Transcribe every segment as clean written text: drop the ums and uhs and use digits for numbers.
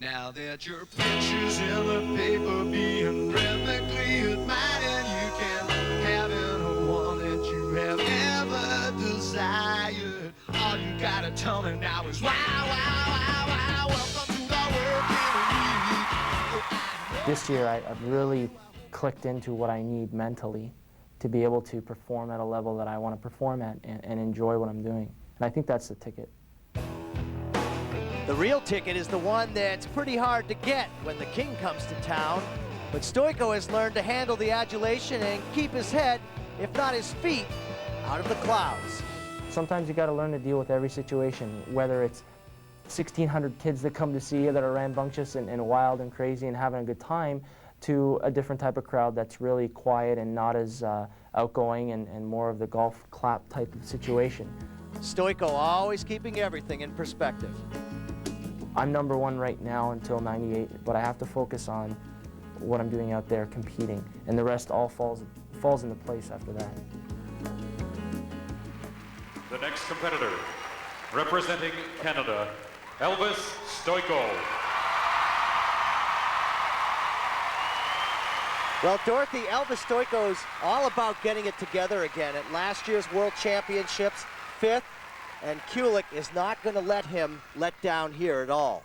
Now that your picture's in the paper being rhythmically admired, you can have any one that you have ever desired. All you gotta tell me now is wow, wow, wow, wow, welcome to the working week. This year I've really clicked into what I need mentally to be able to perform at a level that I want to perform at and enjoy what I'm doing. And I think that's the ticket. The real ticket is the one that's pretty hard to get when the king comes to town. But Stojko has learned to handle the adulation and keep his head, if not his feet, out of the clouds. Sometimes you got to learn to deal with every situation, whether it's 1,600 kids that come to see you that are rambunctious and wild and crazy and having a good time, to a different type of crowd that's really quiet and not as outgoing and more of the golf clap type of situation. Stojko always keeping everything in perspective. I'm number one right now until 98, but I have to focus on what I'm doing out there competing, and the rest all falls into place after that. The next competitor, representing Canada, Elvis Stojko. Well, Dorothy, Elvis Stojko's all about getting it together again at last year's World Championships, 5th, and Kulik is not going to let him let down here at all.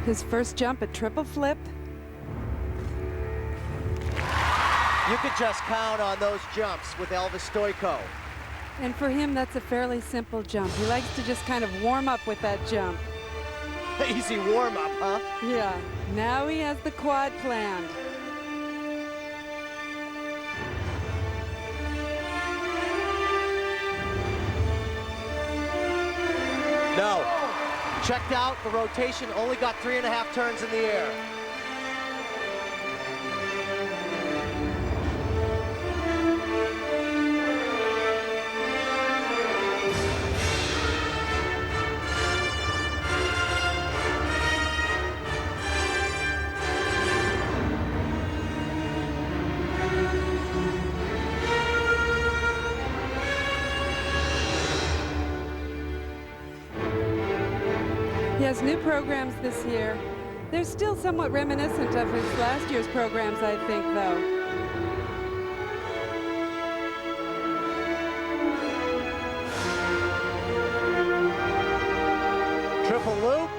His first jump, a triple flip. You could just count on those jumps with Elvis Stojko. And for him, that's a fairly simple jump. He likes to just kind of warm up with that jump. Easy warm-up, huh? Yeah, now he has the quad planned. No. Checked out, the rotation only got 3.5 turns in the air. He has new programs this year. They're still somewhat reminiscent of his last year's programs, I think, though. Triple loop.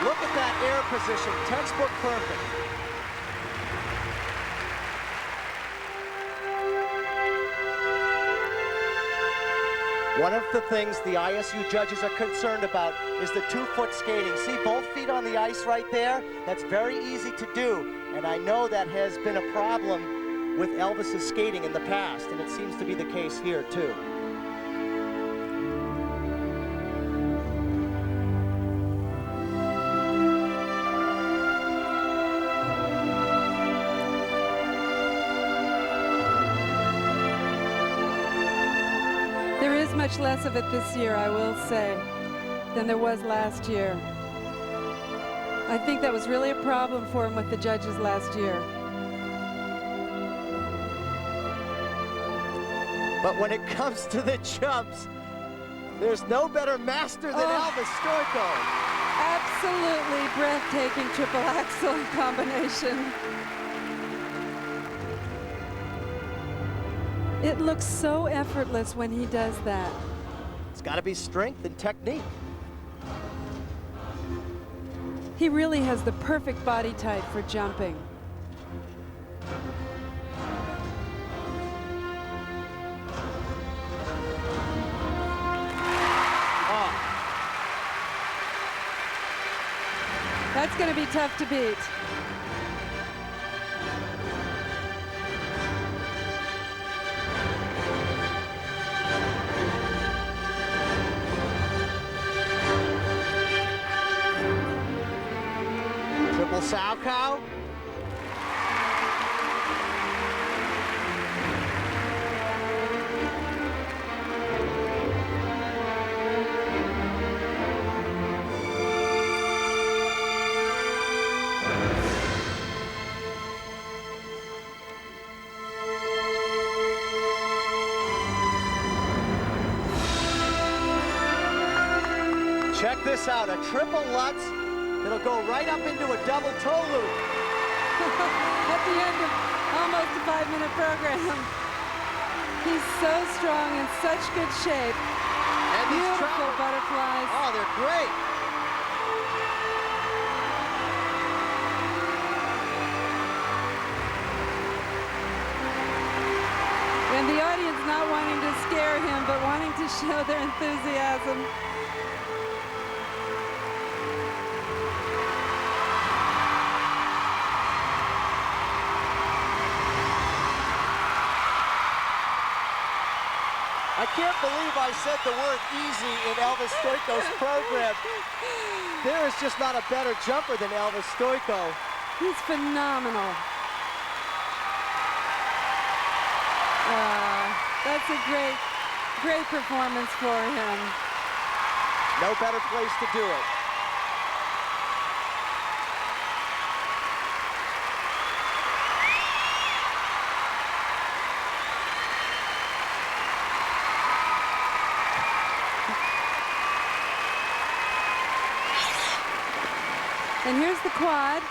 Look at that air position, textbook perfect. One of the things the ISU judges are concerned about is the 2-foot skating. See both feet on the ice right there? That's very easy to do, and I know that has been a problem with Elvis's skating in the past, and it seems to be the case here too. There is much less of it this year, I will say, than there was last year. I think that was really a problem for him with the judges last year. But when it comes to the jumps, there's no better master than Elvis Stojko. Absolutely breathtaking triple axel combination. It looks so effortless when he does that. It's got to be strength and technique. He really has the perfect body type for jumping. That's going to be tough to beat. Triple sow cow. Check this out, a triple Lutz. It'll go right up into a double toe loop. At the end of almost a 5-minute program. He's so strong in such good shape. And these Beautiful butterflies. Oh, they're great. And the audience not wanting to scare him, but wanting to show their enthusiasm. I can't believe I said the word easy in Elvis Stojko's program. There is just not a better jumper than Elvis Stojko. He's phenomenal. That's a great performance for him. No better place to do it. And here's the quad.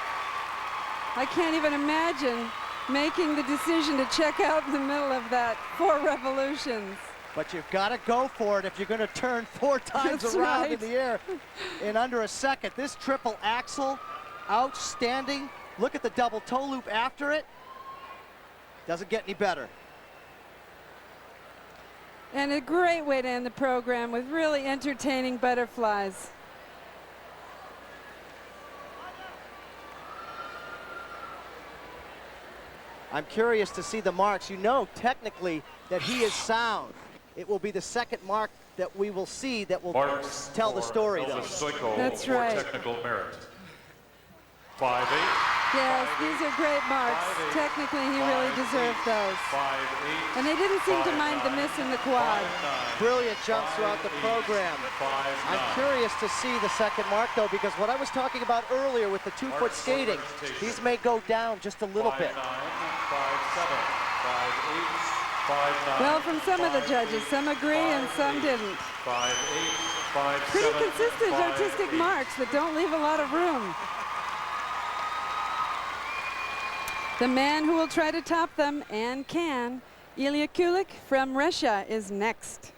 I can't even imagine making the decision to check out in the middle of that 4 revolutions. But you've got to go for it if you're going to turn 4 times That's around right. in the air in under a second. This triple axel, outstanding. Look at the double toe loop after it. Doesn't get any better. And a great way to end the program with really entertaining butterflies. I'm curious to see the marks. You know technically that he is sound. It will be the second mark that we will see that will Marks tell the for story, though. Elvis Stojko That's for right. technical merit. 5'8". Yes, these are great marks. 5'8", Technically, he really 5'8", deserved those. 5'8", And they didn't seem to mind the 5'9", miss in the quad. 5'9", Brilliant jumps throughout the 5'8", program. 5'9". I'm curious to see the second mark, though, because what I was talking about earlier with the 2-foot Marks for skating, presentation. these may go down just a little 5'9", bit. 5'7", 5'8", 5'9". Well, from some of the judges, some agree and some didn't. 5'8", 5'7", Pretty consistent 5'8". artistic marks that don't leave a lot of room. The man who will try to top them and can, Ilya Kulik from Russia, is next.